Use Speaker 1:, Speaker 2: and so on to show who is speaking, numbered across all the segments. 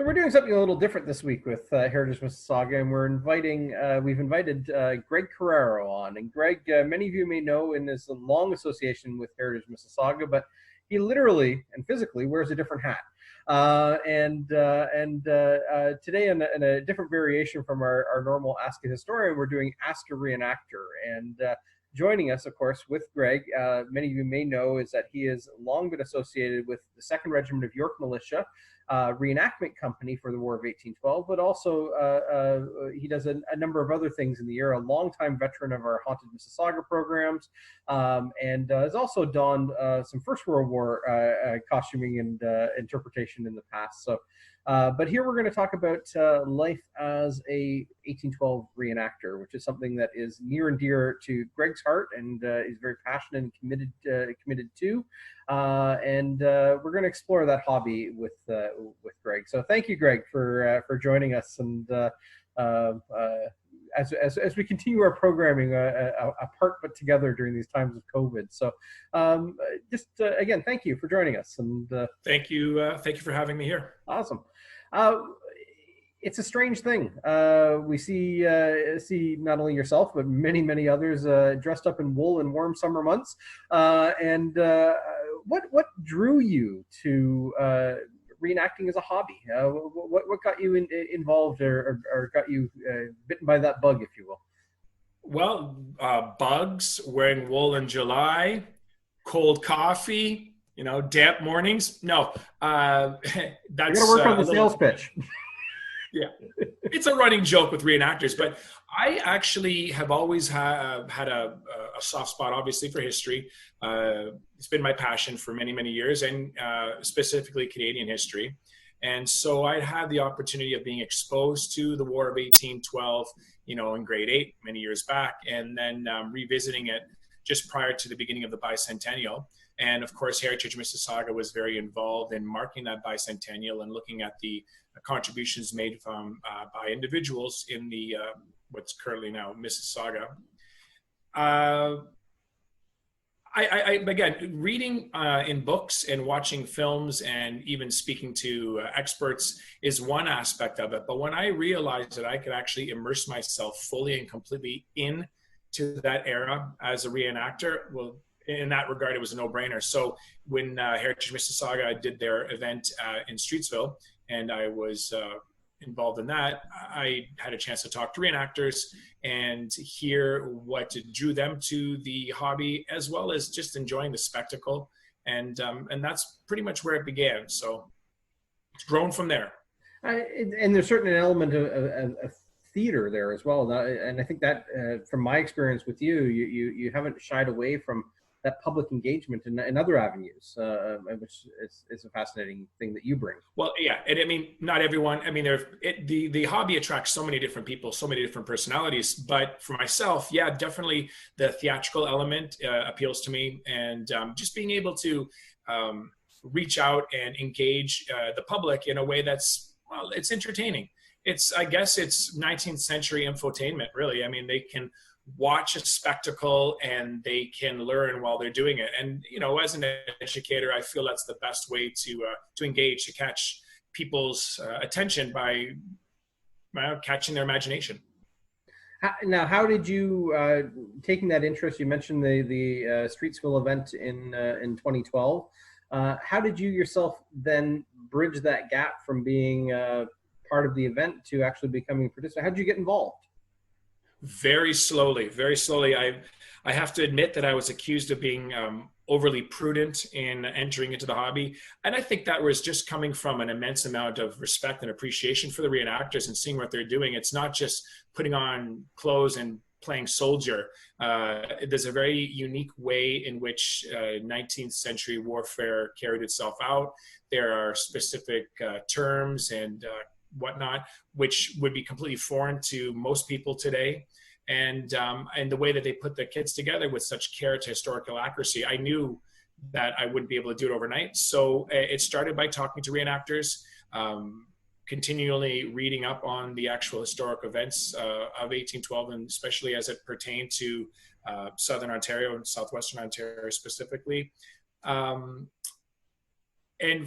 Speaker 1: we're doing something a little different this week with Heritage Mississauga, and we've invited Greg Carraro on. And Greg, many of you may know in his long association with Heritage Mississauga, but he literally and physically wears a different hat. Today, in a different variation from our normal Ask a Historian, we're doing Ask a Reenactor. And joining us, of course, with Greg, many of you may know, is that he has long been associated with the 2nd Regiment of York Militia, reenactment company for the War of 1812, but also he does a number of other things in the year, a longtime veteran of our Haunted Mississauga programs, and has also donned some First World War costuming and interpretation in the past. So, but here we're going to talk about life as a 1812 reenactor, which is something that is near and dear to Greg's heart, and is very passionate and committed to. We're going to explore that hobby with Greg. So thank you, Greg, for joining us, and as we continue our programming apart but together during these times of COVID. So again, thank you for joining us, and
Speaker 2: thank you for having me here.
Speaker 1: Awesome. It's a strange thing. We see not only yourself but many others dressed up in wool in warm summer months. What drew you to reenacting as a hobby? What got you involved, or got you bitten by that bug, if you will?
Speaker 2: Well, bugs, wearing wool in July, cold coffee, damp mornings. No, that's
Speaker 1: you got to work on the sales pitch.
Speaker 2: Yeah, it's a running joke with reenactors, but I actually have always had a soft spot, obviously, for history. It's been my passion for many years, and specifically Canadian history. And so I had the opportunity of being exposed to the War of 1812, in grade 8 many years back, and then revisiting it just prior to the beginning of the bicentennial. And of course, Heritage Mississauga was very involved in marking that bicentennial and looking at the contributions made from by individuals in the what's currently now Mississauga. Again, reading in books and watching films and even speaking to experts is one aspect of it. But when I realized that I could actually immerse myself fully and completely into that era as a reenactor, well, in that regard, it was a no-brainer. So when Heritage Mississauga did their event in Streetsville, and I was involved in that, I had a chance to talk to reenactors and hear what drew them to the hobby, as well as just enjoying the spectacle. And that's pretty much where it began. So it's grown from there.
Speaker 1: And there's certainly an element of theater there as well. And I think that from my experience with you haven't shied away from that public engagement in other avenues, which is a fascinating thing that you bring.
Speaker 2: Well, yeah, and I mean, not everyone. I mean, the hobby attracts so many different people, so many different personalities. But for myself, yeah, definitely the theatrical element appeals to me, and just being able to reach out and engage the public in a way that's, well, it's entertaining. I guess it's 19th century infotainment, really. I mean, they can watch a spectacle and they can learn while they're doing it. And as an educator, I feel that's the best way to engage, to catch people's attention by catching their imagination.
Speaker 1: Now, how did you, taking that interest, you mentioned the Streetsville event in 2012. How did you yourself then bridge that gap from being part of the event to actually becoming a participant? How did you get involved?
Speaker 2: Very slowly. I have to admit that I was accused of being overly prudent in entering into the hobby. And I think that was just coming from an immense amount of respect and appreciation for the reenactors and seeing what they're doing. It's not just putting on clothes and playing soldier. There's a very unique way in which 19th century warfare carried itself out. There are specific terms and whatnot, which would be completely foreign to most people today. And the way that they put the kits together with such care to historical accuracy, I knew that I wouldn't be able to do it overnight. So it started by talking to reenactors, continually reading up on the actual historic events of 1812, and especially as it pertained to Southern Ontario and Southwestern Ontario specifically. And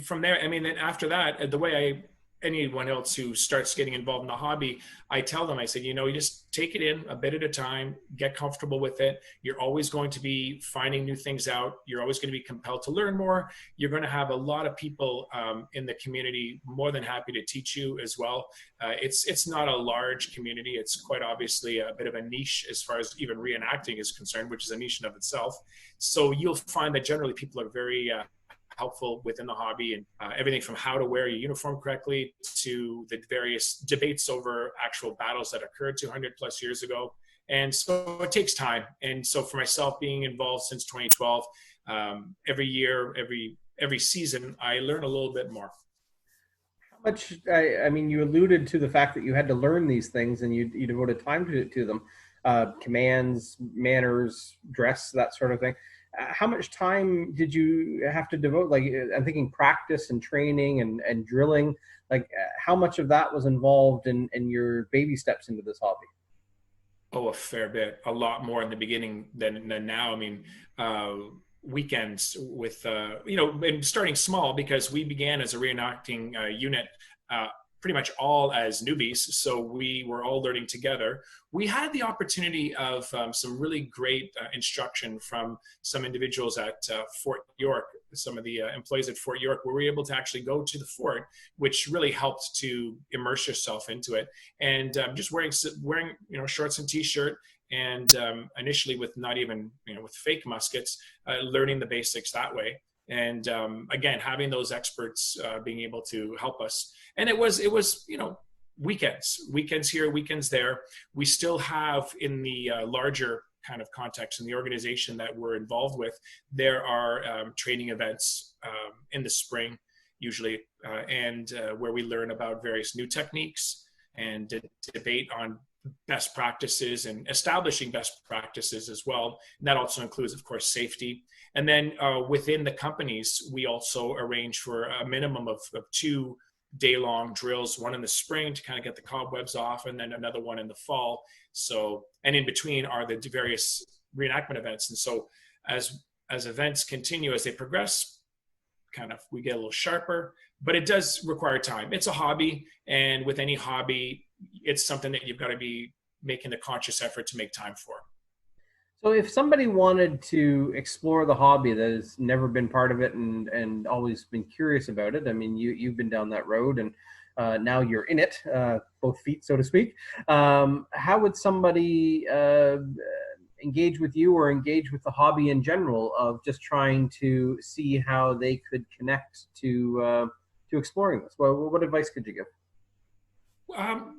Speaker 2: from there, I mean, then after that, the way anyone else who starts getting involved in the hobby, I tell them, I said, you know, you just take it in a bit at a time, get comfortable with it. You're always going to be finding new things out. You're always going to be compelled to learn more. You're going to have a lot of people in the community more than happy to teach you as well. It's not a large community. It's quite obviously a bit of a niche as far as even reenacting is concerned, which is a niche in of itself. So you'll find that generally people are very helpful within the hobby, and everything from how to wear your uniform correctly to the various debates over actual battles that occurred 200 plus years ago. And so it takes time. And so for myself, being involved since 2012, every year, every season, I learn a little bit more.
Speaker 1: How much, I mean, you alluded to the fact that you had to learn these things and you devoted time to them, commands, manners, dress, that sort of thing. How much time did you have to devote? Like, I'm thinking practice and training and drilling. Like, how much of that was involved in your baby steps into this hobby?
Speaker 2: Oh, a fair bit, a lot more in the beginning than now. I mean, weekends with, you know, and starting small because we began as a reenacting unit pretty much all as newbies. So we were all learning together. We had the opportunity of some really great instruction from some individuals at Fort York, some of the employees at Fort York, where we were able to actually go to the fort, which really helped to immerse yourself into it. And just wearing, you know, shorts and t-shirt, and initially with not even, you know, with fake muskets, learning the basics that way. And again, having those experts being able to help us. And it was, you know, weekends here, weekends there. We still have in the larger kind of context in the organization that we're involved with, there are training events in the spring, usually, and where we learn about various new techniques and debate on best practices and establishing best practices as well. And that also includes, of course, safety. And then within the companies, we also arrange for a minimum of 2 day-long drills, one in the spring to kind of get the cobwebs off, and then another one in the fall. So, and in between are the various reenactment events. And so as events continue, as they progress, kind of we get a little sharper, but it does require time. It's a hobby, and with any hobby, it's something that you've got to be making the conscious effort to make time for.
Speaker 1: So if somebody wanted to explore the hobby that has never been part of it and always been curious about it, I mean, you've been down that road and now you're in it, both feet, so to speak. How would somebody engage with you or engage with the hobby in general of just trying to see how they could connect to exploring this? Well, what advice could you give?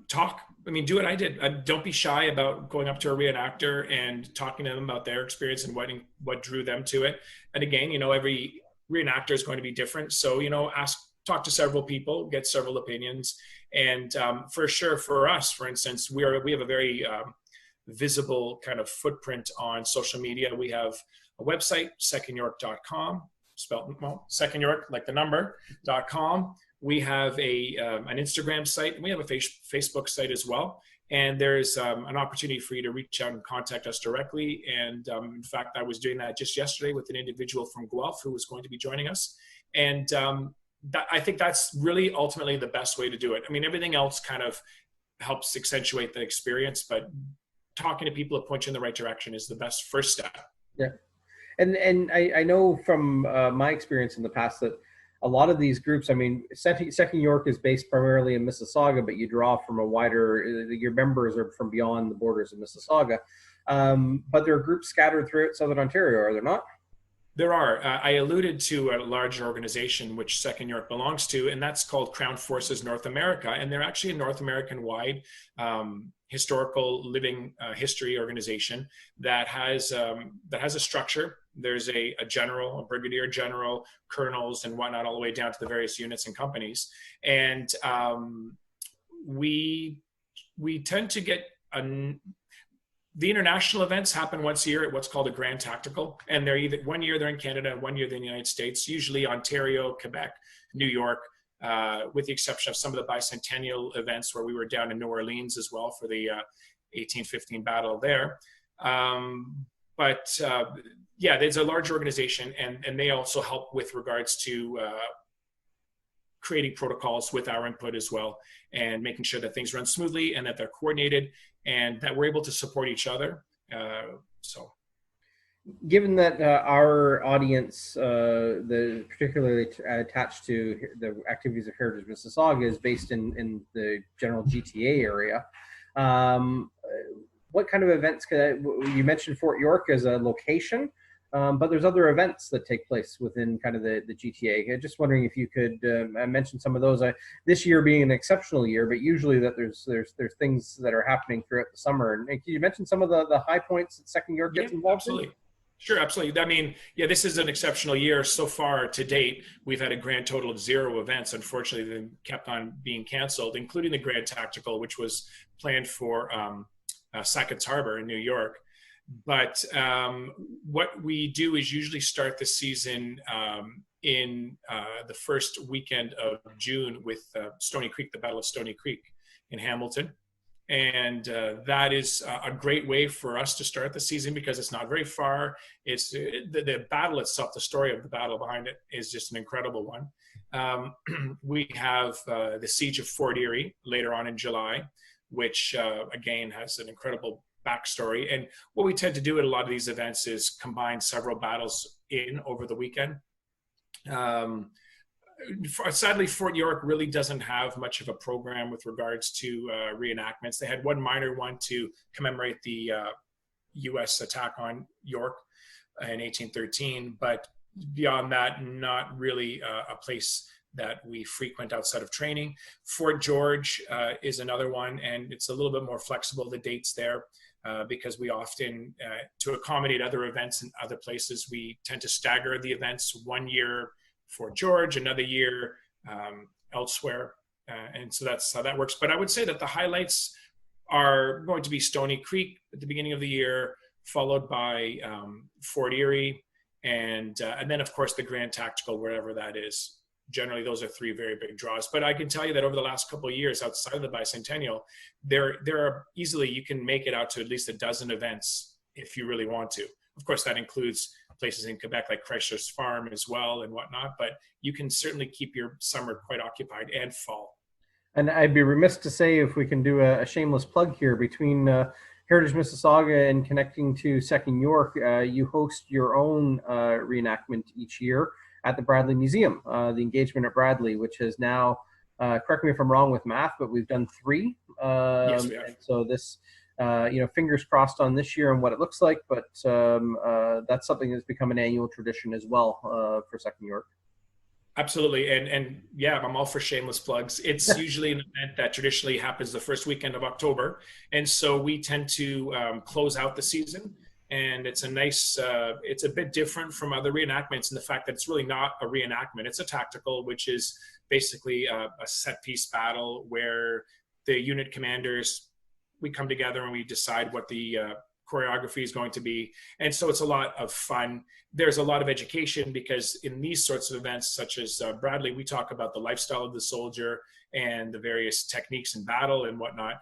Speaker 2: Talk. I mean, do what I did. Don't be shy about going up to a reenactor and talking to them about their experience and what drew them to it. And again, you know, every reenactor is going to be different. So, you know, talk to several people, get several opinions. And for sure, for us, for instance, we have a very visible kind of footprint on social media. We have a website, secondyork.com, spelled, well, second York, like the number.com. We have an Instagram site, and we have a Facebook site as well. And there's an opportunity for you to reach out and contact us directly. And in fact, I was doing that just yesterday with an individual from Guelph who was going to be joining us. And I think that's really ultimately the best way to do it. I mean, everything else kind of helps accentuate the experience, but talking to people that point you in the right direction is the best first step.
Speaker 1: Yeah. And I know from my experience in the past that a lot of these groups, I mean, Second York is based primarily in Mississauga, but you draw from a wider, your members are from beyond the borders of Mississauga. But there are groups scattered throughout Southern Ontario, are there not?
Speaker 2: There are. I alluded to a large organization which Second York belongs to, and that's called Crown Forces North America. And they're actually a North American-wide historical living history organization that has a structure. There's a general, a brigadier general, colonels, and whatnot, all the way down to the various units and companies. And we tend to get the international events happen once a year at what's called a Grand Tactical. And they're either 1 year they're in Canada, 1 year they're in the United States, usually Ontario, Quebec, New York, with the exception of some of the bicentennial events where we were down in New Orleans as well for the 1815 battle there. Yeah, there's a large organization, and they also help with regards to creating protocols with our input as well, and making sure that things run smoothly and that they're coordinated and that we're able to support each other. So.
Speaker 1: Given that our audience, particularly attached to the activities of Heritage Mississauga, is based in the general GTA area, what kind of events you mentioned Fort York as a location, but there's other events that take place within kind of the GTA. Just wondering if you could mention some of those. This year being an exceptional year, but usually that there's things that are happening throughout the summer. And can you mention some of the high points that Second York gets involved
Speaker 2: absolutely.
Speaker 1: in?
Speaker 2: Sure, absolutely. I mean, yeah, this is an exceptional year so far to date. We've had a grand total of 0 events. Unfortunately, they kept on being canceled, including the Grand Tactical, which was planned for Sackett's Harbor in New York. But what we do is usually start the season in the first weekend of June with Stony Creek, the Battle of Stony Creek in Hamilton. And that is a great way for us to start the season because it's not very far. It's the battle itself, the story of the battle behind it is just an incredible one. We have the Siege of Fort Erie later on in July, which again has an incredible backstory. And what we tend to do at a lot of these events is combine several battles over the weekend. Sadly, Fort York really doesn't have much of a program with regards to reenactments. They had one minor one to commemorate the U.S. attack on York in 1813, but beyond that, not really a place that we frequent outside of training. Fort George is another one, and it's a little bit more flexible, the dates there, because we often, to accommodate other events in other places, we tend to stagger the events one year Fort George, another year elsewhere. And so that's how that works. But I would say that the highlights are going to be Stony Creek at the beginning of the year, followed by Fort Erie, and then, of course, the Grand Tactical, wherever that is. Generally, those are 3 very big draws. But I can tell you that over the last couple of years, outside of the bicentennial, there are easily, you can make it out to at least a dozen events if you really want to. Of course, that includes places in Quebec like Chrysler's Farm as well and whatnot, but you can certainly keep your summer quite occupied and fall.
Speaker 1: And I'd be remiss to say if we can do a shameless plug here between Heritage Mississauga and connecting to Second York, you host your own reenactment each year at the Bradley Museum, the Engagement at Bradley, which has now, correct me if I'm wrong with math, but we've done 3.
Speaker 2: Yes, we have.
Speaker 1: And so this, fingers crossed on this year and what it looks like, but that's something that's become an annual tradition as well for Second York.
Speaker 2: Absolutely. And yeah, I'm all for shameless plugs. It's usually an event that traditionally happens the first weekend of October. And so we tend to close out the season. And it's a nice, it's a bit different from other reenactments in the fact that it's really not a reenactment. It's a tactical, which is basically a set piece battle where the unit commanders, we come together and we decide what the choreography is going to be. And so it's a lot of fun. There's a lot of education because in these sorts of events, such as Bradley, we talk about the lifestyle of the soldier and the various techniques in battle and whatnot.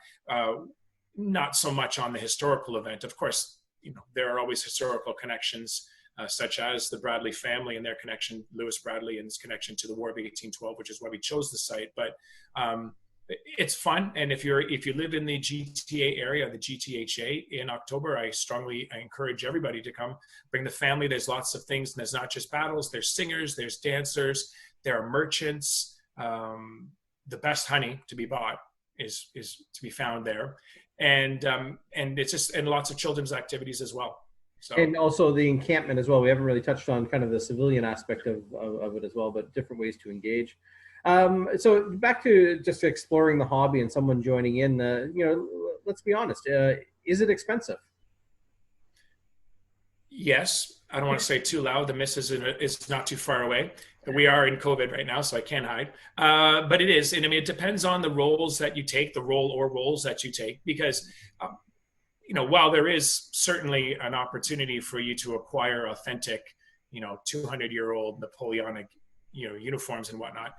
Speaker 2: Not so much on the historical event. Of course, there are always historical connections, such as the Bradley family and their connection, Lewis Bradley and his connection to the War of 1812, which is why we chose the site. But it's fun, and if you live in the GTA area, the GTHA in October, I encourage everybody to come. Bring the family. There's lots of things. And there's not just battles. There's singers. There's dancers. There are merchants. The best honey to be bought is to be found there, and it's just and lots of children's activities as well. So.
Speaker 1: And also the encampment as well. We haven't really touched on kind of the civilian aspect of it as well, but different ways to engage. So back to just exploring the hobby and someone joining in, let's be honest, is it expensive?
Speaker 2: Yes. I don't want to say too loud. The missus is not too far away. We are in COVID right now, so I can't hide. But it is. And I mean, it depends on the roles that you take, the role or roles that you take, because, while there is certainly an opportunity for you to acquire authentic, 200-year-old Napoleonic, uniforms and whatnot,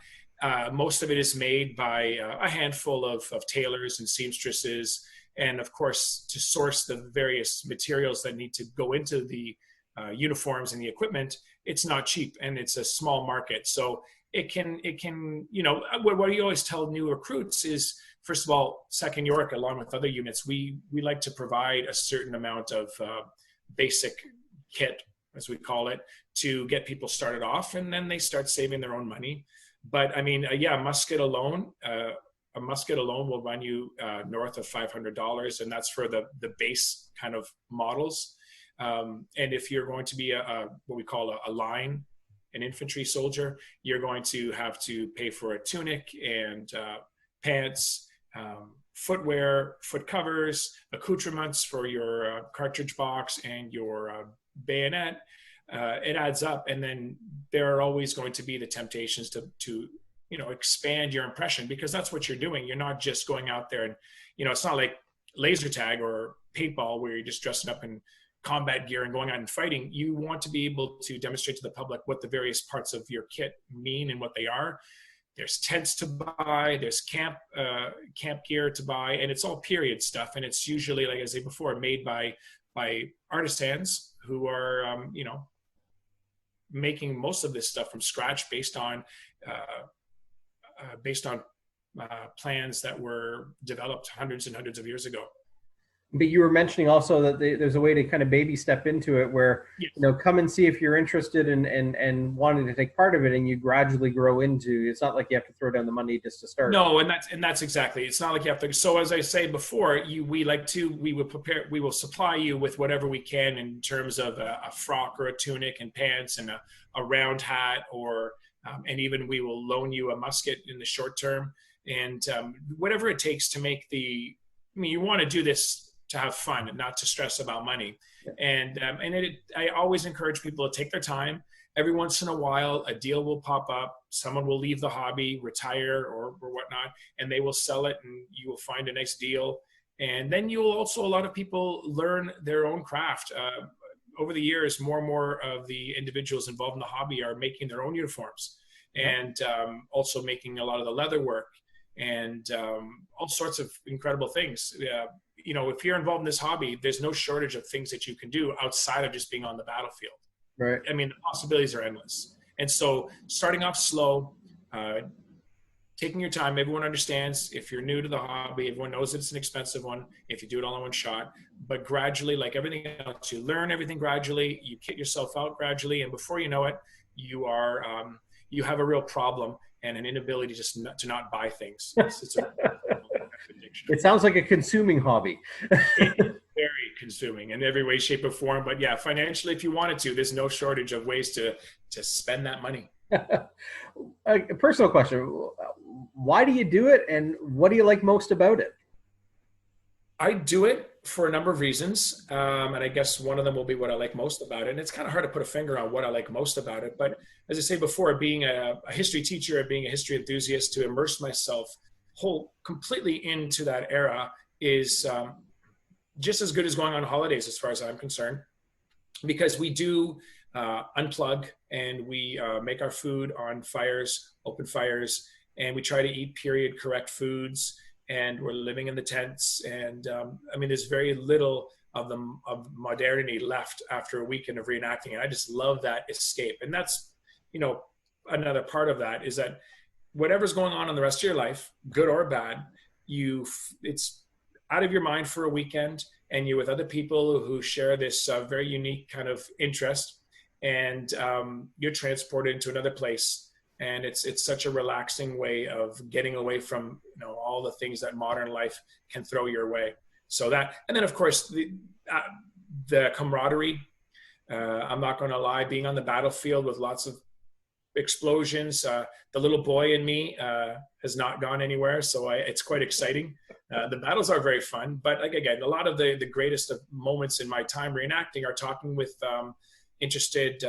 Speaker 2: most of it is made by a handful of tailors and seamstresses. And of course, to source the various materials that need to go into the uniforms and the equipment, it's not cheap and it's a small market. So it can, what you always tell new recruits is, first of all, Second York, along with other units, we like to provide a certain amount of basic kit, as we call it, to get people started off, and then they start saving their own money. But I mean, yeah, a musket alone will run you north of $500, and that's for the base kind of models. And if you're going to be what we call a line, an infantry soldier, you're going to have to pay for a tunic and pants, footwear, foot covers, accoutrements for your cartridge box and your bayonet. It adds up, and then there are always going to be the temptations to expand your impression, because that's what you're doing. You're not just going out there and, it's not like laser tag or paintball where you're just dressing up in combat gear and going out and fighting. You want to be able to demonstrate to the public what the various parts of your kit mean and what they are. There's tents to buy, there's camp gear to buy, and it's all period stuff. And it's usually, like I said before, made by artisans who are, making most of this stuff from scratch based on plans that were developed hundreds and hundreds of years ago.
Speaker 1: But you were mentioning also that there's a way to kind of baby step into it where, yes, come and see if you're interested and wanting to take part of it, and you gradually grow into. It's not like you have to throw down the money just to start.
Speaker 2: No, and that's exactly. It's not like you have to. So as I say before, we will supply you with whatever we can in terms of a frock or a tunic and pants and a round hat, or and even we will loan you a musket in the short term, and whatever it takes to make you want to do this to have fun and not to stress about money. And I always encourage people to take their time. Every once in a while, a deal will pop up. Someone will leave the hobby, retire or whatnot, and they will sell it, and you will find a nice deal. And then you'll also, a lot of people learn their own craft. Over the years, more and more of the individuals involved in the hobby are making their own uniforms, and also making a lot of the leather work, and all sorts of incredible things. If you're involved in this hobby, there's no shortage of things that you can do outside of just being on the battlefield.
Speaker 1: Right.
Speaker 2: I mean, the possibilities are endless. And so starting off slow, taking your time. Everyone understands if you're new to the hobby, everyone knows it's an expensive one if you do it all in one shot, but gradually, like everything else, you learn everything gradually, you kit yourself out gradually, and before you know it, you have a real problem and an inability just to not buy things.
Speaker 1: It sounds like a consuming hobby.
Speaker 2: It is very consuming in every way, shape, or form. But yeah, financially, if you wanted to, there's no shortage of ways to spend that money.
Speaker 1: A personal question. Why do you do it, and what do you like most about it?
Speaker 2: I do it for a number of reasons. And I guess one of them will be what I like most about it. And it's kind of hard to put a finger on what I like most about it. But as I say before, being a history teacher, being a history enthusiast, to immerse myself completely into that era is just as good as going on holidays, as far as I'm concerned, because we do unplug, and we make our food on fires, open fires, and we try to eat period correct foods, and we're living in the tents. And I mean, there's very little of modernity left after a weekend of reenacting, and I just love that escape. And that's, another part of that is that whatever's going on in the rest of your life, good or bad, it's out of your mind for a weekend, and you're with other people who share this very unique kind of interest, and you're transported into another place. And it's such a relaxing way of getting away from all the things that modern life can throw your way. So that, and then of course the camaraderie. I'm not going to lie, being on the battlefield with lots of explosions, the little boy in me has not gone anywhere, so it's quite exciting. The battles are very fun, but like, again, a lot of the greatest of moments in my time reenacting are talking with interested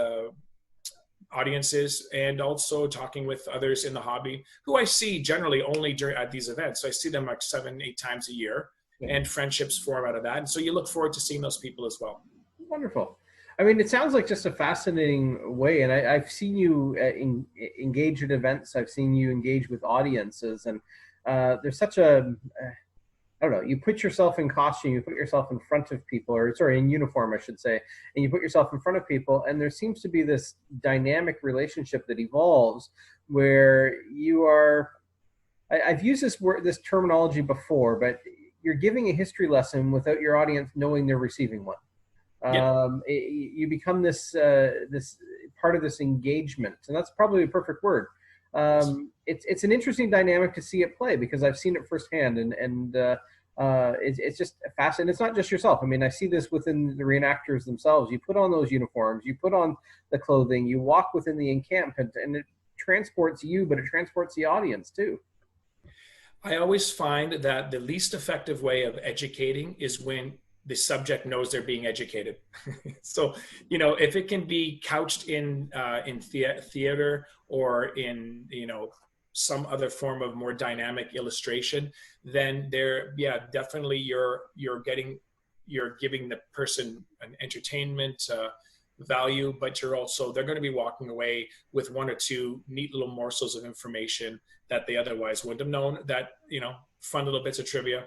Speaker 2: audiences, and also talking with others in the hobby who I see generally only at these events. So I see them like 7-8 times a year, and friendships form out of that. And so you look forward to seeing those people as well.
Speaker 1: Wonderful. I mean, it sounds like just a fascinating way, and I've seen you engage in events. I've seen you engage with audiences, and there's such a I don't know, you put yourself in costume, you put yourself in front of people, or sorry, in uniform, I should say, and you put yourself in front of people, and there seems to be this dynamic relationship that evolves where you are. I've used this word, this terminology before, but you're giving a history lesson without your audience knowing they're receiving one.
Speaker 2: Yep.
Speaker 1: You become this this part of this engagement, and that's probably a perfect word.
Speaker 2: Yes.
Speaker 1: It's an interesting dynamic to see it play because I've seen it firsthand, and it's just fascinating. It's not just yourself. I mean, I see this within the reenactors themselves. You put on those uniforms, you put on the clothing, you walk within the encampment, and it transports you, but it transports the audience too.
Speaker 2: I always find that the least effective way of educating is when the subject knows they're being educated. So, if it can be couched in theater or in some other form of more dynamic illustration, then yeah, definitely you're giving the person an entertainment value, but they're going to be walking away with one or two neat little morsels of information that they otherwise wouldn't have known, that fun little bits of trivia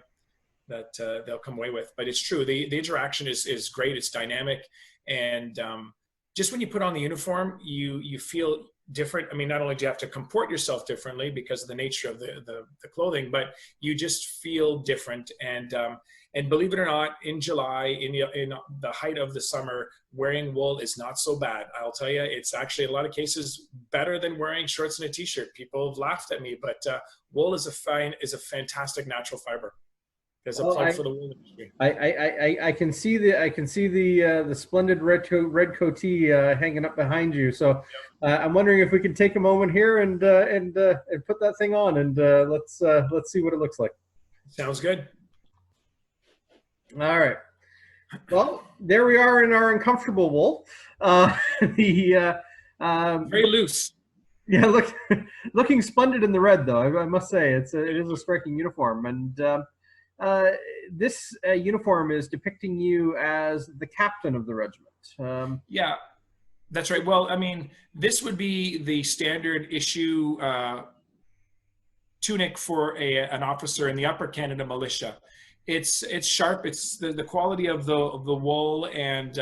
Speaker 2: that they'll come away with. But it's true, the interaction is great, it's dynamic, and just when you put on the uniform, you feel different. I mean, not only do you have to comport yourself differently because of the nature of the clothing, but you just feel different. And believe it or not, in July, in the height of the summer, wearing wool is not so bad. I'll tell you, it's actually in a lot of cases better than wearing shorts and a t-shirt. People have laughed at me, but wool is a fantastic natural fiber. There's a
Speaker 1: Well,
Speaker 2: plug for the wool industry.
Speaker 1: I can see the splendid red coatee hanging up behind you. So I'm wondering if we can take a moment here and put that thing on, and let's see what it looks like.
Speaker 2: Sounds good.
Speaker 1: All right. Well, there we are in our uncomfortable wool. The
Speaker 2: Very loose.
Speaker 1: Yeah, looking splendid in the red, though. I must say it is a striking uniform, and this uniform is depicting you as the captain of the regiment.
Speaker 2: Yeah, that's right. Well, I mean, this would be the standard issue tunic for an officer in the Upper Canada Militia. It's sharp. It's the quality of the wool and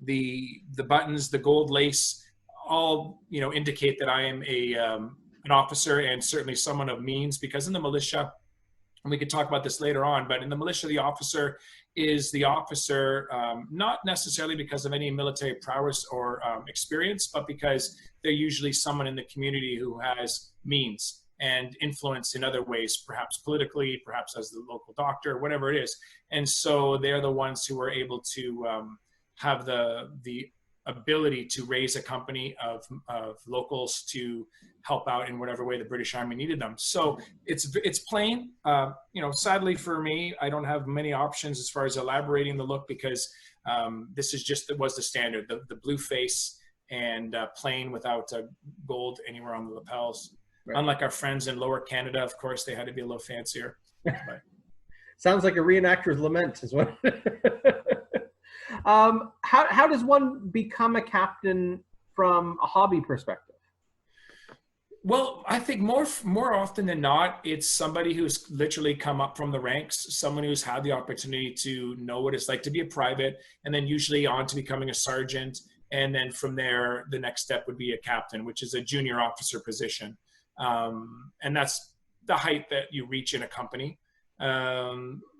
Speaker 2: the buttons, the gold lace, all indicate that I am an officer and certainly someone of means, because in the militia, and we could talk about this later on, but in the militia, the officer is the officer, not necessarily because of any military prowess or experience, but because they're usually someone in the community who has means and influence in other ways, perhaps politically, perhaps as the local doctor, whatever it is. And so they're the ones who are able to have the ability to raise a company of locals to help out in whatever way the British Army needed them. So it's plain. Sadly for me, I don't have many options as far as elaborating the look, because this is was the standard, the blue face and plain without gold anywhere on the lapels. Right. Unlike our friends in Lower Canada, of course, they had to be a little fancier. But.
Speaker 1: Sounds like a reenactor's lament is what. How does one become a captain from a hobby perspective?
Speaker 2: Well, I think more often than not, it's somebody who's literally come up from the ranks, someone who's had the opportunity to know what it's like to be a private, and then usually on to becoming a sergeant. And then from there, the next step would be a captain, which is a junior officer position. And that's the height that you reach in a company.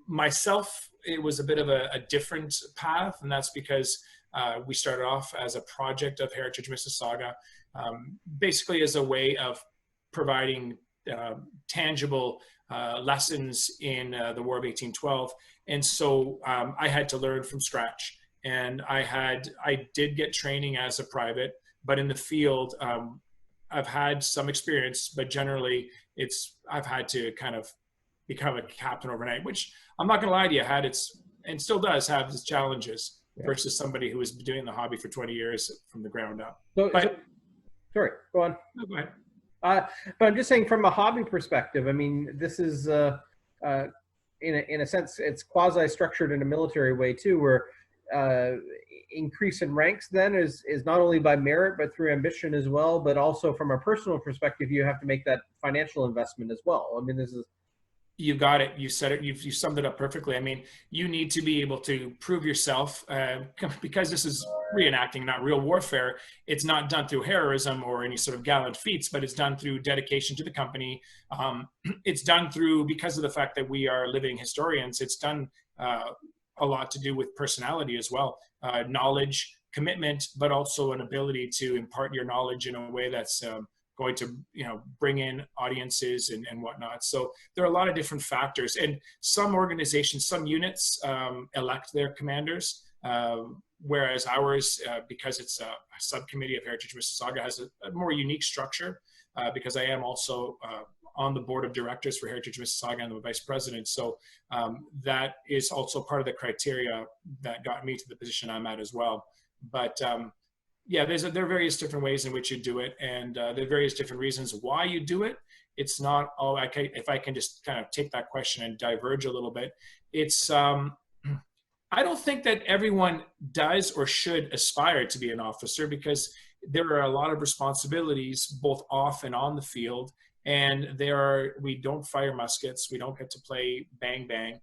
Speaker 2: Myself, it was a bit of a different path, and that's because we started off as a project of Heritage Mississauga, basically as a way of providing tangible lessons in the War of 1812. And so I had to learn from scratch. And I did get training as a private, but in the field, I've had some experience, but generally I've had to kind of become a captain overnight, which I'm not going to lie to you, and still does have its challenges versus somebody who has been doing the hobby for 20 years from the ground up.
Speaker 1: Sorry, go on.
Speaker 2: No, go ahead.
Speaker 1: But I'm just saying, from a hobby perspective, I mean, this is in a sense, it's quasi-structured in a military way too, where increase in ranks then is not only by merit but through ambition as well, but also from a personal perspective, you have to make that financial investment as well. I mean, this is
Speaker 2: You got it. You said it. You summed it up perfectly. I mean, you need to be able to prove yourself because this is reenacting, not real warfare. It's not done through heroism or any sort of gallant feats, but it's done through dedication to the company. It's done through, because of the fact that we are living historians, it's done a lot to do with personality as well, knowledge, commitment, but also an ability to impart your knowledge in a way that's going to, you know, bring in audiences and whatnot. So there are a lot of different factors, and some organizations, some units elect their commanders, whereas ours, because it's a subcommittee of Heritage Mississauga, has a more unique structure, because I am also on the board of directors for Heritage Mississauga and the vice president. So that is also part of the criteria that got me to the position I'm at as well. But yeah, there are various different ways in which you do it, and there are various different reasons why you do it. It's not, oh, if I can just kind of take that question and diverge a little bit, it's, I don't think that everyone does or should aspire to be an officer, because there are a lot of responsibilities both off and on the field, and we don't fire muskets, we don't get to play bang bang.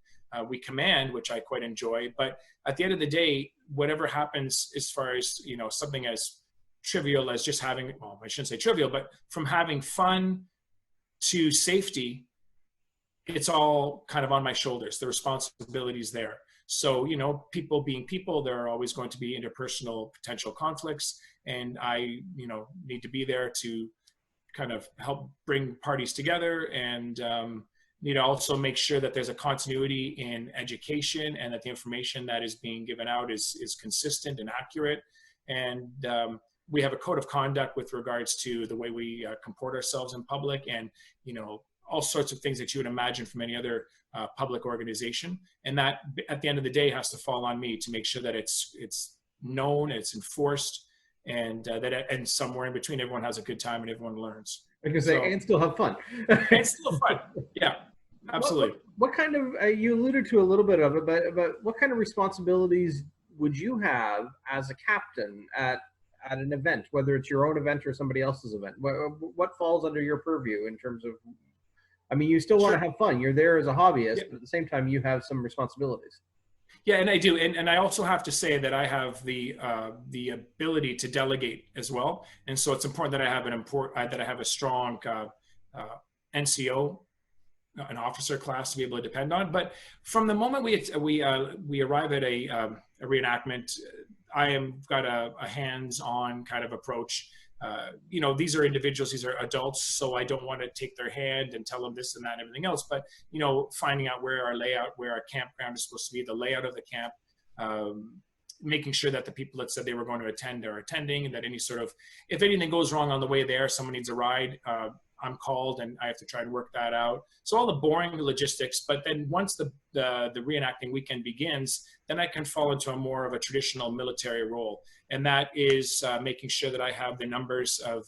Speaker 2: We command, which I quite enjoy, but at the end of the day, whatever happens as far as, you know, something as trivial as just having, well, I shouldn't say trivial, but from having fun to safety, it's all kind of on my shoulders. The responsibility's there. So, you know, people being people, there are always going to be interpersonal potential conflicts, and I, you know, need to be there to kind of help bring parties together, and need to also make sure that there's a continuity in education, and that the information that is being given out is consistent and accurate. And we have a code of conduct with regards to the way we comport ourselves in public, and, you know, all sorts of things that you would imagine from any other public organization. And that, at the end of the day, has to fall on me to make sure that it's known, it's enforced, and and somewhere in between, everyone has a good time and everyone learns.
Speaker 1: Because and still have fun.
Speaker 2: And still fun. Yeah. Absolutely.
Speaker 1: What kind of, you alluded to a little bit of it, but what kind of responsibilities would you have as a captain at an event, whether it's your own event or somebody else's event? What falls under your purview in terms of, I mean, you still want to have fun. You're there as a hobbyist, but at the same time, you have some responsibilities.
Speaker 2: Yeah, and I do, and I also have to say that I have the ability to delegate as well, and so it's important that I have a strong NCO, an officer class, to be able to depend on. But from the moment we arrive at a reenactment, I am got a hands-on kind of approach. You know, these are individuals, these are adults, so I don't want to take their hand and tell them this and that and everything else. But, you know, finding out where our layout, where our campground is supposed to be, the layout of the camp, making sure that the people that said they were going to attend are attending, and that any sort of, if anything goes wrong on the way there, someone needs a ride, I'm called and I have to try and work that out. So all the boring logistics, but then once the reenacting weekend begins, then I can fall into a more of a traditional military role. And that is making sure that I have the numbers of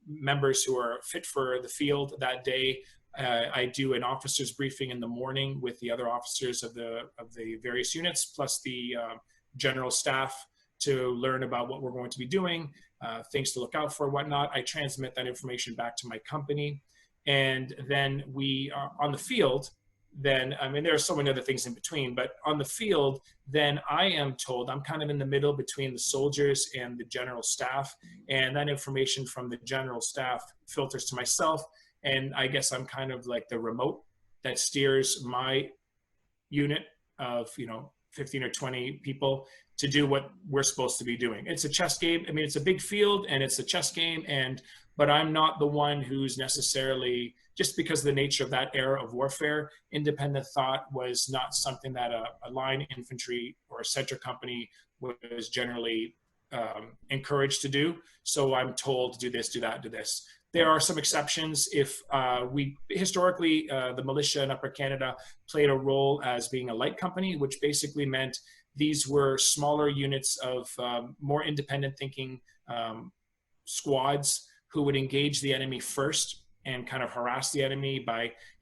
Speaker 2: members who are fit for the field that day. I do an officer's briefing in the morning with the other officers of the various units, plus the general staff, to learn about what we're going to be doing, things to look out for, whatnot. I transmit that information back to my company. And then we are on the field. Then, I mean, there are so many other things in between, but on the field, then I am told, I'm kind of in the middle between the soldiers and the general staff. And that information from the general staff filters to myself. And I guess I'm kind of like the remote that steers my unit of, you know, 15 or 20 people to do what we're supposed to be doing. It's a chess game. I mean, it's a big field and it's a chess game, but I'm not the one who's necessarily, just because of the nature of that era of warfare, independent thought was not something that a line infantry or a center company was generally encouraged to do. So I'm told to do this, do that, do this. There are some exceptions. If historically, the militia in Upper Canada played a role as being a light company, which basically meant these were smaller units of more independent thinking squads who would engage the enemy first and kind of harass the enemy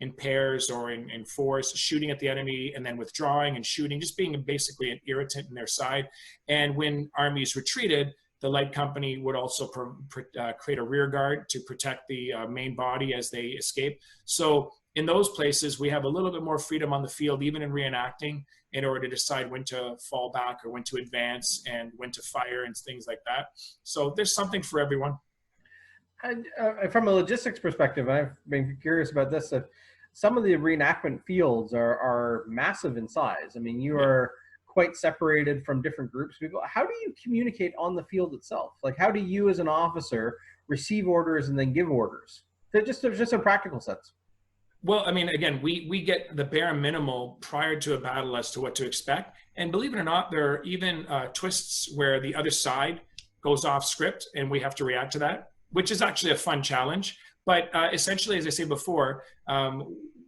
Speaker 2: in pairs or in fours, shooting at the enemy and then withdrawing and shooting, just being basically an irritant in their side. And when armies retreated, The light company would also create a rear guard to protect the main body as they escape. So in those places, we have a little bit more freedom on the field, even in reenacting, in order to decide when to fall back or when to advance and when to fire and things like that. So there's something for everyone.
Speaker 1: And from a logistics perspective, I've been curious about this. Some of the reenactment fields are massive in size. I mean, you are quite separated from different groups of people. How do you communicate on the field itself? Like, how do you as an officer receive orders and then give orders? Just a practical sense.
Speaker 2: Well, I mean, again, we get the bare minimal prior to a battle as to what to expect. And believe it or not, there are even twists where the other side goes off script and we have to react to that, which is actually a fun challenge. But essentially, as I said before,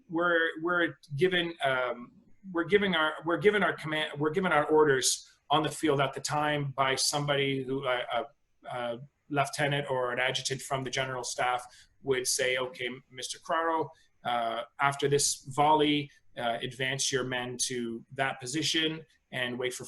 Speaker 2: we're given our orders on the field at the time by somebody who a lieutenant or an adjutant from the general staff would say, okay, Mr. Carraro, after this volley, advance your men to that position and wait for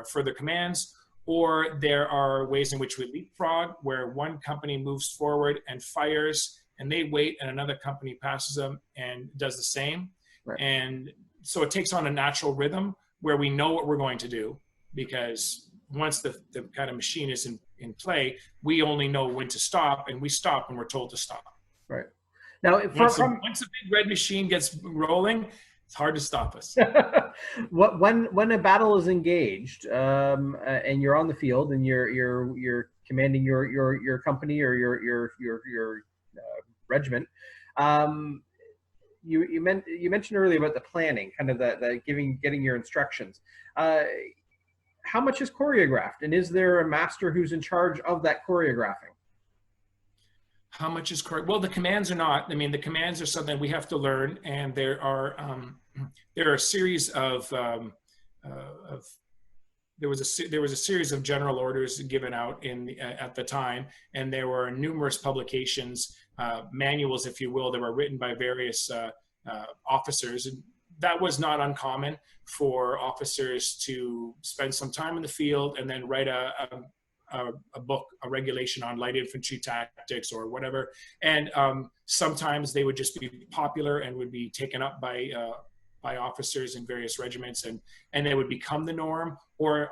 Speaker 2: further commands. Or there are ways in which we leapfrog, where one company moves forward and fires, and they wait, and another company passes them and does the same.
Speaker 1: Right.
Speaker 2: And so it takes on a natural rhythm where we know what we're going to do, because once the kind of machine is in play, we only know when to stop, and we stop when we're told to stop.
Speaker 1: Right. Now,
Speaker 2: once the big red machine gets rolling, it's hard to stop us.
Speaker 1: when a battle is engaged, and you're on the field and you're commanding your company or your regiment, you mentioned earlier about the planning, kind of the getting your instructions. How much is choreographed, and is there a master who's in charge of that choreographing?
Speaker 2: How much is correct? Well, the commands are not. I mean, the commands are something we have to learn, and there are a series of there was a series of general orders given out at the time, and there were numerous publications, manuals, if you will, that were written by various officers. And that was not uncommon for officers to spend some time in the field and then write a book, a regulation on light infantry tactics or whatever. And sometimes they would just be popular and would be taken up by officers in various regiments, and they would become the norm. Or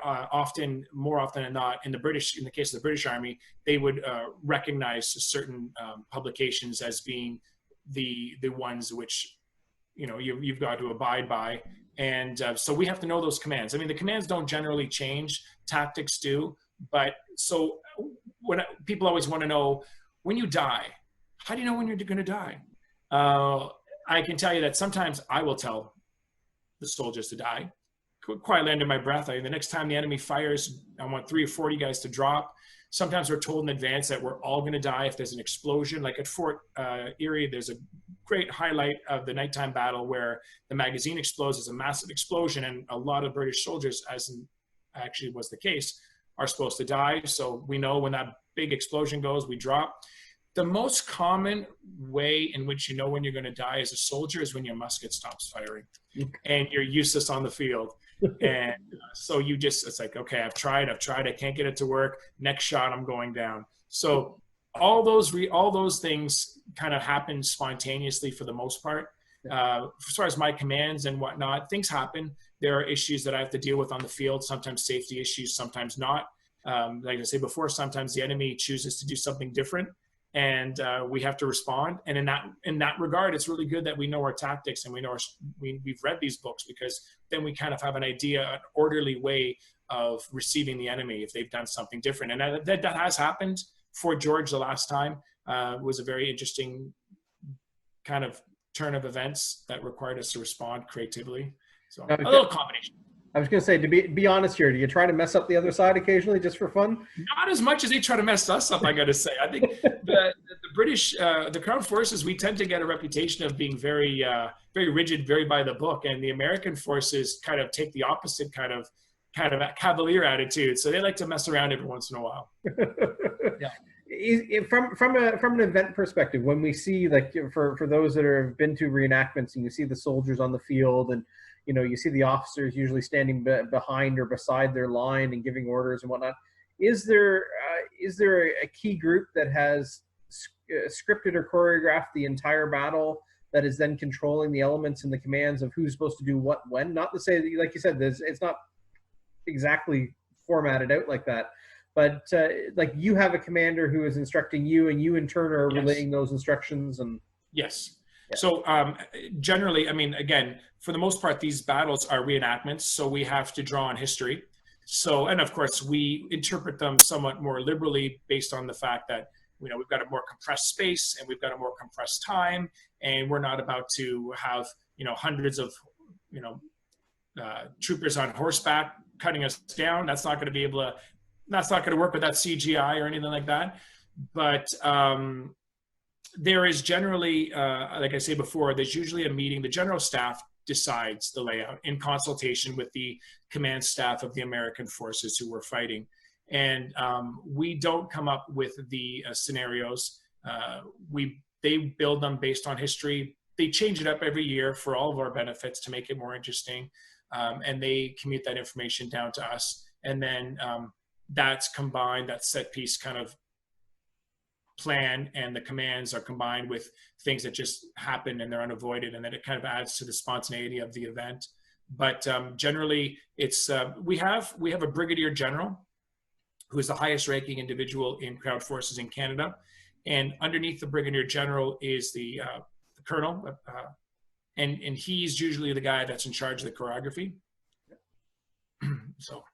Speaker 2: more often than not, in the case of the British Army, they would recognize certain publications as being the ones which you've got to abide by. And so we have to know those commands. I mean, the commands don't generally change, tactics do. But so when people always want to know, when you die, how do you know when you're going to die? I can tell you that sometimes I will tell the soldiers to die, quietly under my breath. The next time the enemy fires, I want 3 or 40 guys to drop. Sometimes we're told in advance that we're all going to die if there's an explosion. Like at Fort Erie, there's a great highlight of the nighttime battle where the magazine explodes. It's a massive explosion, and a lot of British soldiers, as actually was the case, are supposed to die. So we know when that big explosion goes, we drop. The most common way in which you know when you're going to die as a soldier is when your musket stops firing and you're useless on the field. And so it's like, okay, I've tried, I can't get it to work. Next shot, I'm going down. So all those things kind of happen spontaneously for the most part. As far as my commands and whatnot, things happen. There are issues that I have to deal with on the field, sometimes safety issues, sometimes not. Like I said before, sometimes the enemy chooses to do something different, and we have to respond. And in that regard, it's really good that we know our tactics and we know we've read these books, because then we kind of have an idea, an orderly way of receiving the enemy if they've done something different. And that has happened for George the last time. It was a very interesting kind of turn of events that required us to respond creatively. So a little combination.
Speaker 1: I was going to say, to be honest here, do you try to mess up the other side occasionally just for fun?
Speaker 2: Not as much as they try to mess us up, I got to say. I think the British, the Crown Forces, we tend to get a reputation of being very, very rigid, very by the book, and the American forces kind of take the opposite kind of cavalier attitude. So they like to mess around every once in a while.
Speaker 1: Yeah. From an event perspective, when we see, like, for those that have been to reenactments and you see the soldiers on the field, and you see the officers usually standing behind or beside their line and giving orders and whatnot, is there a key group that has scripted or choreographed the entire battle that is then controlling the elements and the commands of who's supposed to do what when? Not to say that, like you said, it's not exactly formatted out like that, but like you have a commander who is instructing you, and you in turn are
Speaker 2: Yes.
Speaker 1: relaying those instructions. And
Speaker 2: Yes.
Speaker 1: yeah,
Speaker 2: So generally, I mean, again, for the most part, these battles are reenactments, so we have to draw on history. So, and of course, we interpret them somewhat more liberally based on the fact that, you know, we've got a more compressed space and we've got a more compressed time, and we're not about to have, you know, hundreds of, you know, troopers on horseback cutting us down. That's not going to be able to, that's not going to work with that CGI or anything like that. But there is generally, like I say before, there's usually a meeting. The general staff decides the layout in consultation with the command staff of the American forces who were fighting. And we don't come up with the scenarios. They build them based on history. They change it up every year for all of our benefits to make it more interesting. And they commute that information down to us. And then that's combined, that set piece kind of plan and the commands are combined with things that just happen and they're unavoided, and then it kind of adds to the spontaneity of the event. But generally, it's we have a brigadier general who is the highest ranking individual in crowd forces in Canada, and underneath the brigadier general is the colonel, and he's usually the guy that's in charge of the choreography. So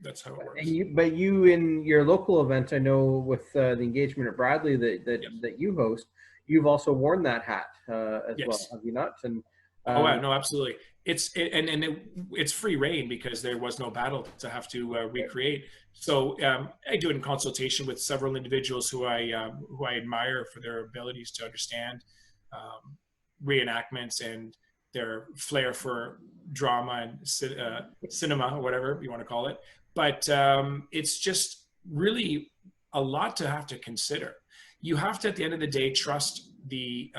Speaker 2: that's how it works.
Speaker 1: but you in your local event, I know with the engagement at Bradley
Speaker 2: Yes.
Speaker 1: that you host, you've also worn that hat as
Speaker 2: Yes.
Speaker 1: well, have you not? And
Speaker 2: oh wow, no, absolutely. It's free reign because there was no battle to have to recreate. So I do it in consultation with several individuals who I admire for their abilities to understand reenactments and their flair for drama and cinema, or whatever you want to call it. But it's just really a lot to have to consider. You have to, at the end of the day, trust the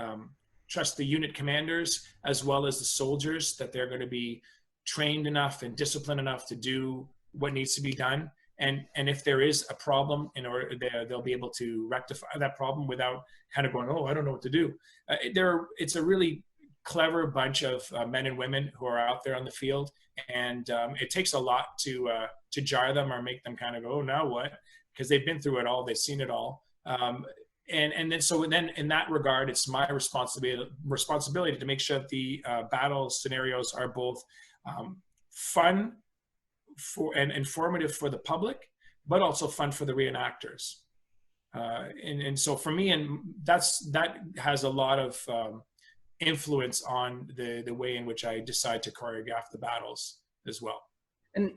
Speaker 2: unit commanders as well as the soldiers that they're going to be trained enough and disciplined enough to do what needs to be done. And if there is a problem, in order they'll be able to rectify that problem without kind of going, oh, I don't know what to do. It's a really clever bunch of men and women who are out there on the field, and it takes a lot to jar them or make them kind of go, oh, now what? Because they've been through it all, they've seen it all. And then in that regard, it's my responsibility to make sure that the battle scenarios are both fun and informative for the public, but also fun for the reenactors. And so for me, and that has a lot of influence on the way in which I decide to choreograph the battles as well.
Speaker 1: And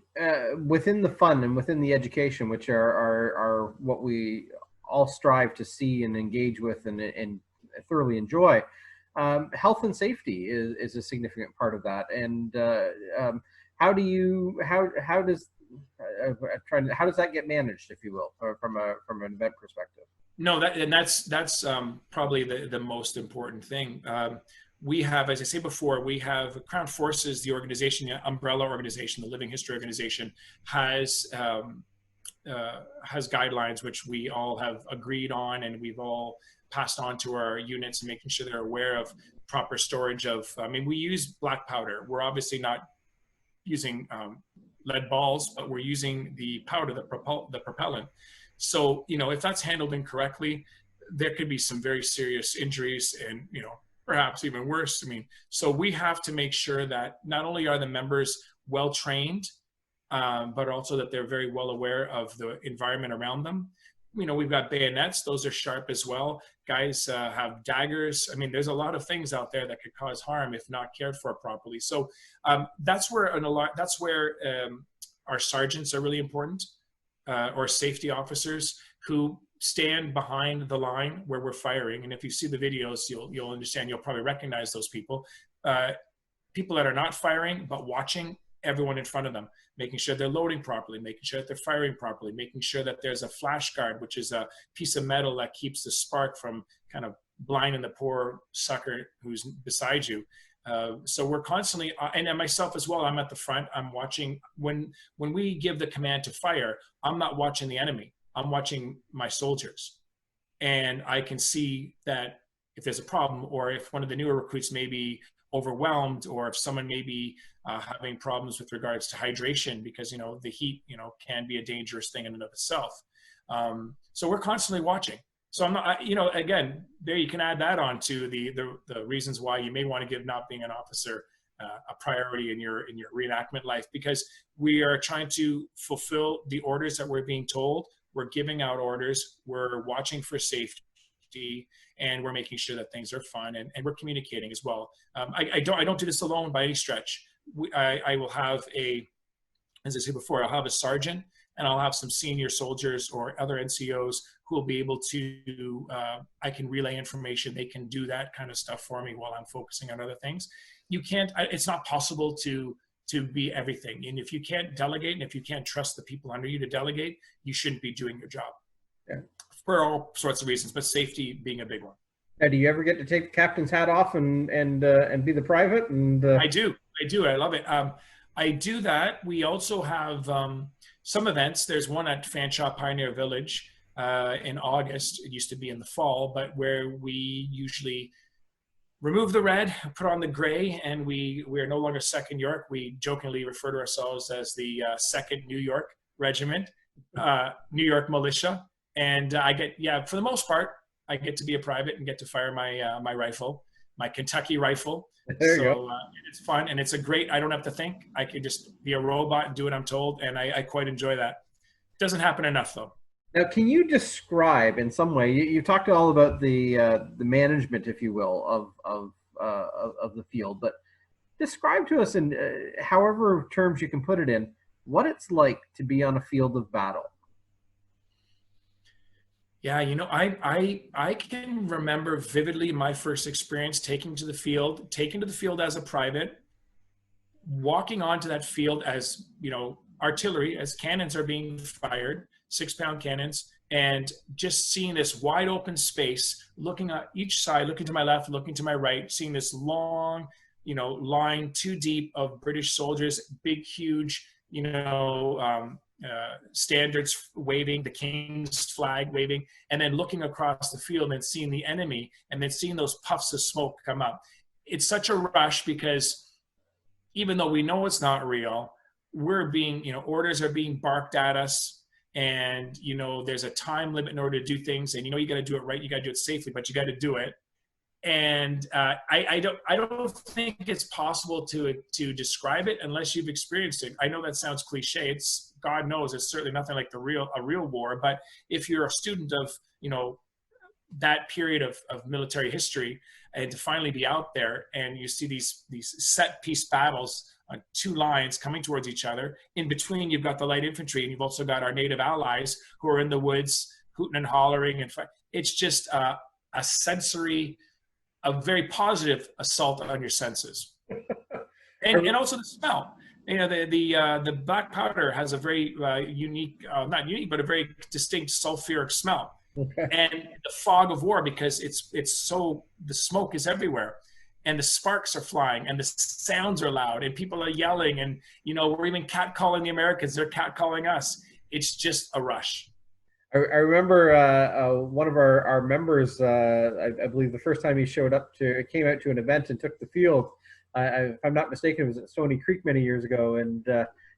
Speaker 1: within the fun and within the education, which are what we all strive to see and engage with and thoroughly enjoy, health and safety is a significant part of that. And how does that get managed, if you will, from an event perspective?
Speaker 2: No, that's probably the most important thing. We have, as I say before, we have Crown Forces, the organization, the umbrella organization, the Living History organization, has guidelines which we all have agreed on, and we've all passed on to our units, and making sure they're aware of proper storage of. I mean, we use black powder. We're obviously not using lead balls, but we're using the powder, the propellant. So, you know, if that's handled incorrectly, there could be some very serious injuries and, you know, perhaps even worse. I mean, so we have to make sure that not only are the members well trained, but also that they're very well aware of the environment around them. You know, we've got bayonets; those are sharp as well. Guys have daggers. I mean, there's a lot of things out there that could cause harm if not cared for properly. So that's where our sergeants are really important, or safety officers who stand behind the line where we're firing. And if you see the videos, you'll understand. You'll probably recognize those people. People that are not firing but watching everyone in front of them, making sure they're loading properly, making sure that they're firing properly, making sure that there's a flash guard, which is a piece of metal that keeps the spark from kind of blinding the poor sucker who's beside you. So we're constantly, and myself as well, I'm at the front. I'm watching when we give the command to fire. I'm not watching the enemy. I'm watching my soldiers, and I can see that if there's a problem, or if one of the newer recruits may be overwhelmed, or if someone may be having problems with regards to hydration, because the heat can be a dangerous thing in and of itself. So we're constantly watching. So I'm not, again, there you can add that on to the reasons why you may want to give not being an officer a priority in your reenactment life, because we are trying to fulfill the orders that we're being told. We're giving out orders. We're watching for safety, and we're making sure that things are fun, and we're communicating as well. I don't do this alone by any stretch. I will have as I said before, I'll have a sergeant, and I'll have some senior soldiers or other NCOs who will be able to, I can relay information. They can do that kind of stuff for me while I'm focusing on other things. It's not possible to be everything. And if you can't delegate, and if you can't trust the people under you to delegate, you shouldn't be doing your job. Yeah. For all sorts of reasons, but safety being a big one.
Speaker 1: Now, do you ever get to take the captain's hat off and be the private?
Speaker 2: I do. I love it. I do that. We also have some events. There's one at Fanshawe Pioneer Village in August. It used to be in the fall, but where we usually remove the red, put on the gray, and we are no longer 2nd York. We jokingly refer to ourselves as the 2nd New York Regiment, New York Militia. And I get, for the most part, I get to be a private and get to fire my rifle, my Kentucky rifle.
Speaker 1: There you go.
Speaker 2: It's fun, and it's I don't have to think. I can just be a robot and do what I'm told, and I quite enjoy that. It doesn't happen enough, though.
Speaker 1: Now, can you describe in some way? You talked all about the management, if you will, of the field, but describe to us in however terms you can put it in, what it's like to be on a field of battle.
Speaker 2: Yeah, I can remember vividly my first experience taking to the field as a private, walking onto that field as, artillery, as cannons are being fired, 6-pound cannons, and just seeing this wide open space, looking at each side, looking to my left, looking to my right, seeing this long, line 2 deep of British soldiers, big, huge, standards waving, the King's flag waving, and then looking across the field and seeing the enemy, and then seeing those puffs of smoke come up. It's such a rush, because even though we know it's not real, we're being, orders are being barked at us, and there's a time limit in order to do things, and you got to do it right, you got to do it safely, but you got to do it. And I don't think it's possible to describe it unless you've experienced it. I know that sounds cliche. It's, God knows, it's certainly nothing like a real war. But if you're a student of that period of military history, and to finally be out there and you see these set piece battles on 2 lines coming towards each other. In between, you've got the light infantry, and you've also got our native allies who are in the woods hooting and hollering, and it's just a sensory, a very positive assault on your senses, and also the smell. The black powder has a very unique, not unique, but a very distinct sulfuric smell. Okay. And the fog of war, because the smoke is everywhere, and the sparks are flying, and the sounds are loud, and people are yelling, and we're even catcalling the Americans. They're catcalling us. It's just a rush.
Speaker 1: I remember one of our members, I believe the first time he came out to an event and took the field, if I'm not mistaken, it was at Stony Creek many years ago, and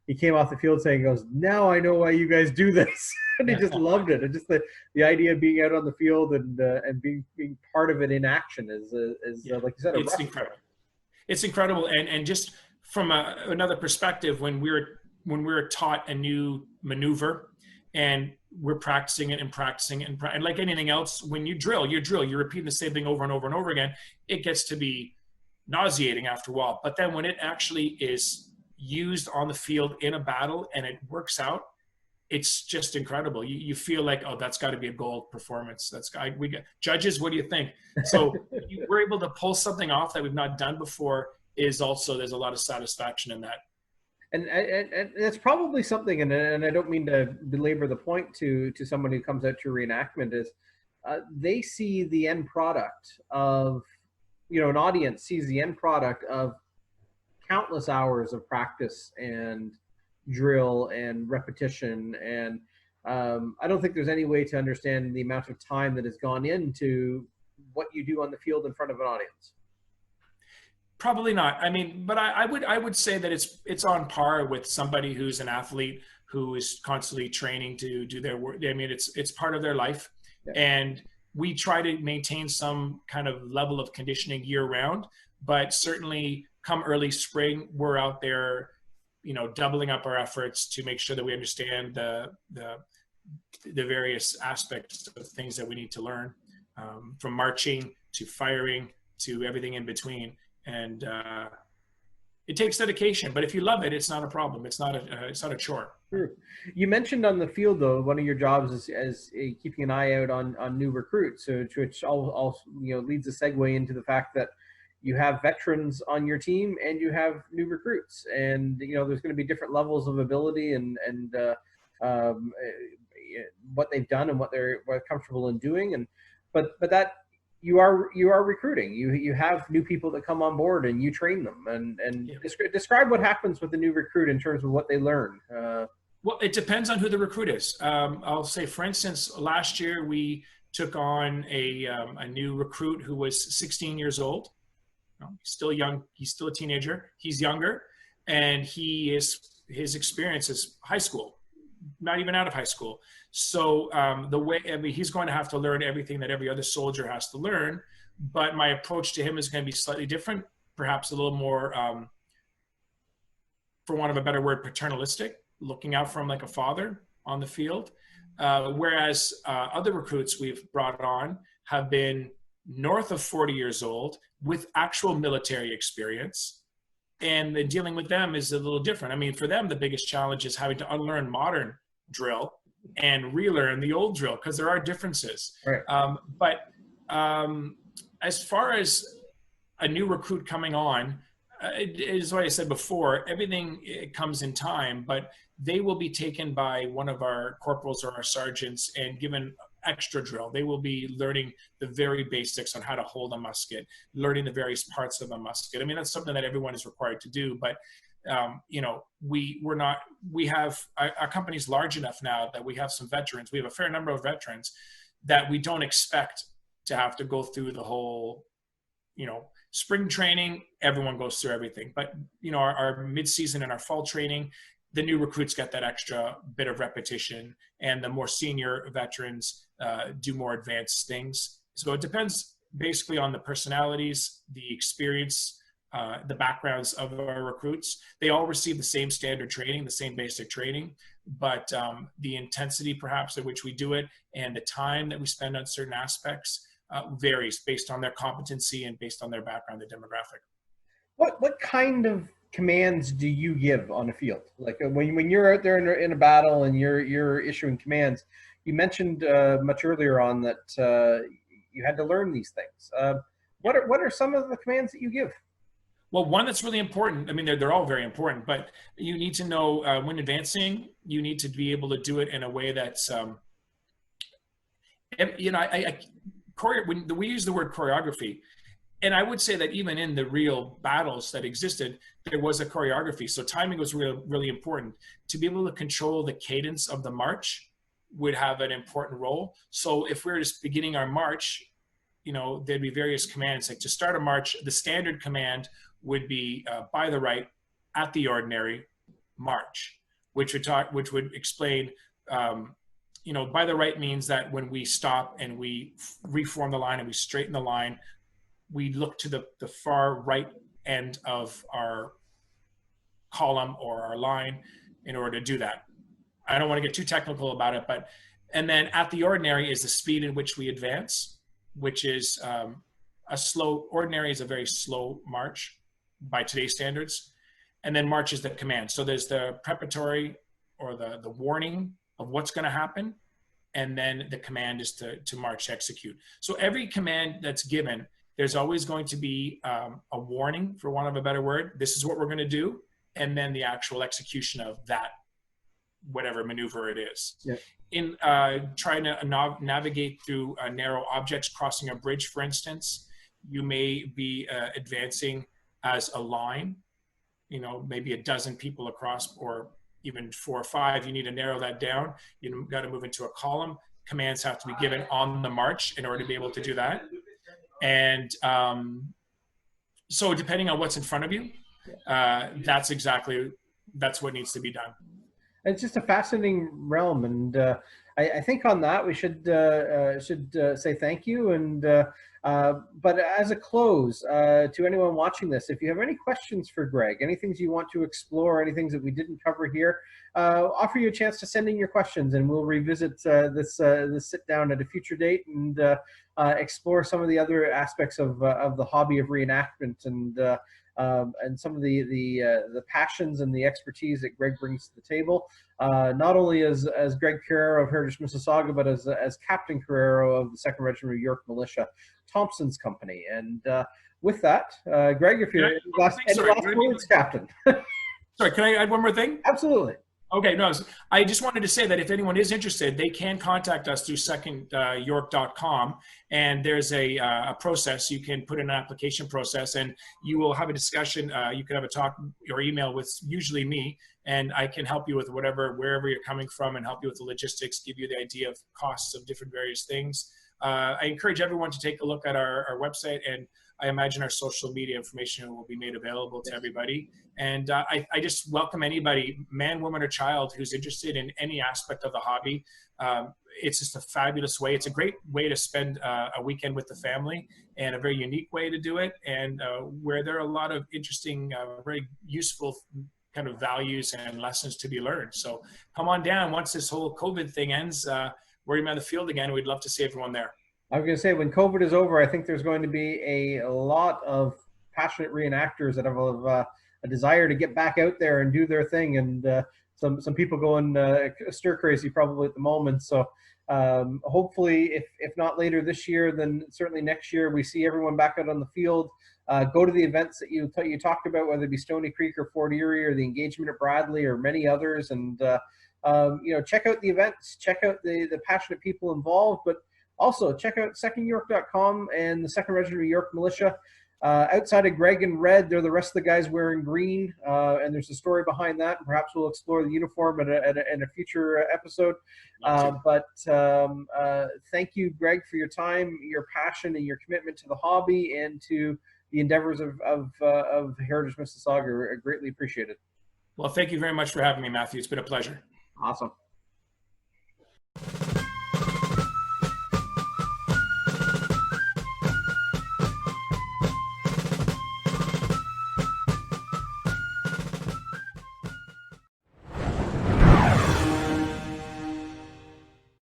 Speaker 1: he came off the field saying, "Now I know why you guys do this." And he just loved it. And just the idea of being out on the field and being part of it in action is like you said,
Speaker 2: it's incredible. It's incredible. And just from another perspective, when we're taught a new maneuver, and we're practicing it and practicing it, and like anything else, when you drill, you're repeating the same thing over and over and over again. It gets to be nauseating after a while. But then when it actually is used on the field in a battle and it works out, it's just incredible. You feel like, oh, that's got to be a gold performance. We get judges. What do you think? So we're able to pull something off that we've not done before. There's a lot of satisfaction in that.
Speaker 1: And that's probably something, and I don't mean to belabor the point to someone who comes out to reenactment, is they see the end product of an audience sees the end product of countless hours of practice and drill and repetition. And I don't think there's any way to understand the amount of time that has gone into what you do on the field in front of an audience.
Speaker 2: Probably not. I mean, but I would say that it's on par with somebody who's an athlete who is constantly training to do their work. I mean, it's part of their life,
Speaker 1: Yeah.
Speaker 2: and we try to maintain some kind of level of conditioning year round. But certainly, come early spring, we're out there, doubling up our efforts to make sure that we understand the various aspects of things that we need to learn, from marching to firing to everything in between. And it takes dedication, but if you love it, it's not a problem. It's not a chore.
Speaker 1: True. You mentioned on the field, though, one of your jobs is as keeping an eye out on new recruits, so which all leads a segue into the fact that you have veterans on your team and you have new recruits, and there's going to be different levels of ability and what they've done and what they're comfortable in doing, and but that you are recruiting. You have new people that come on board and you train them, and yeah. Describe what happens with the new recruit in terms of what they learn.
Speaker 2: Well, it depends on who the recruit is. I'll say, for instance, last year we took on a new recruit who was 16 years old. He's still young. He's still a teenager. He's younger, and his experience is high school, not even out of high school. So he's going to have to learn everything that every other soldier has to learn. But my approach to him is going to be slightly different, perhaps a little more, for want of a better word, paternalistic, looking out for him like a father on the field. Whereas other recruits we've brought on have been north of 40 years old with actual military experience. And then dealing with them is a little different. I mean, for them, the biggest challenge is having to unlearn modern drill and relearn the old drill, because there are differences.
Speaker 1: Right.
Speaker 2: But as far as a new recruit coming on, it is what I said before, everything comes in time, but they will be taken by one of our corporals or our sergeants and given extra drill. They will be learning the very basics on how to hold a musket, learning the various parts of a musket. I mean, that's something that everyone is required to do, but our company's large enough now that we have some veterans. We have a fair number of veterans that we don't expect to have to go through the whole, spring training. Everyone goes through everything, but our mid-season and our fall training, the new recruits get that extra bit of repetition, and the more senior veterans do more advanced things. So it depends basically on the personalities, the experience, the backgrounds of our recruits. They all receive the same standard training, the same basic training, but the intensity perhaps at which we do it and the time that we spend on certain aspects varies based on their competency and based on their background and demographic.
Speaker 1: What kind of commands do you give on the field? Like when you're out there in a battle and you're issuing commands, you mentioned much earlier on that you had to learn these things. What are some of the commands that you give?
Speaker 2: Well, one that's really important, I mean, they're all very important, but you need to know when advancing, you need to be able to do it in a way that's, when we use the word choreography, and I would say that even in the real battles that existed, there was a choreography. So timing was really, really important. To be able to control the cadence of the march would have an important role. So if we're just beginning our march, there'd be various commands. Like to start a march, the standard command would be by the right, at the ordinary, march, which would explain, by the right means that when we stop and we reform the line and we straighten the line, we look to the far right end of our column or our line in order to do that. I don't want to get too technical about it, and then at the ordinary is the speed in which we advance, which is ordinary is a very slow march by today's standards. And then march is the command. So there's the preparatory or the warning of what's going to happen. And then the command is to march, execute. So every command that's given, there's always going to be a warning, for want of a better word. This is what we're going to do. And then the actual execution of that, whatever maneuver it is. Yeah. In trying to navigate through narrow objects, crossing a bridge, for instance, you may be advancing as a line, maybe a dozen people across, or even 4 or 5. You need to narrow that down. You got to move into a column. Commands have to be given on the march in order to be able to do that. And so depending on what's in front of you, that's what needs to be done.
Speaker 1: It's just a fascinating realm, and I think on that we should say thank you. And but as a close, to anyone watching this, if you have any questions for Greg, any things you want to explore, any things that we didn't cover here, offer you a chance to send in your questions, and we'll revisit this sit down at a future date and explore some of the other aspects of the hobby of reenactment, and some of the passions and the expertise that Greg brings to the table, not only as Greg Carraro of Heritage Mississauga, but as Captain Carraro of the 2nd Regiment of York Militia, Thompson's company. And with that, Greg, if you're any last words, Captain.
Speaker 2: Sorry, can I add one more thing?
Speaker 1: Absolutely.
Speaker 2: Okay, no, I just wanted to say that if anyone is interested, they can contact us through secondyork.com, and there's a process. You can put in an application process, and you will have a discussion. You can have a talk or email with usually me, and I can help you with wherever you're coming from, and help you with the logistics, give you the idea of costs of different various things. I encourage everyone to take a look at our website, and I imagine our social media information will be made available to everybody. And I just welcome anybody, man, woman, or child, who's interested in any aspect of the hobby. It's just a fabulous way. It's a great way to spend a weekend with the family, and a very unique way to do it, and where there are a lot of interesting, very useful kind of values and lessons to be learned. So come on down once this whole COVID thing ends. We're on the field again. We'd love to see everyone there.
Speaker 1: I was going to say, when COVID is over, I think there's going to be a lot of passionate reenactors that have a desire to get back out there and do their thing, and some people going stir crazy probably at the moment. So hopefully, if not later this year, then certainly next year, we see everyone back out on the field. Go to the events that you talked about, whether it be Stony Creek or Fort Erie or the engagement at Bradley or many others, and check out the events, check out the passionate people involved, but also check out secondyork.com and the 2nd Regiment of York Militia. Outside of Greg in red, they're the rest of the guys wearing green, and there's a story behind that. And perhaps we'll explore the uniform in a future episode. Thank you, Greg, for your time, your passion, and your commitment to the hobby and to the endeavors of Heritage Mississauga. I greatly appreciate it.
Speaker 2: Well, thank you very much for having me, Matthew. It's been a pleasure.
Speaker 1: Awesome.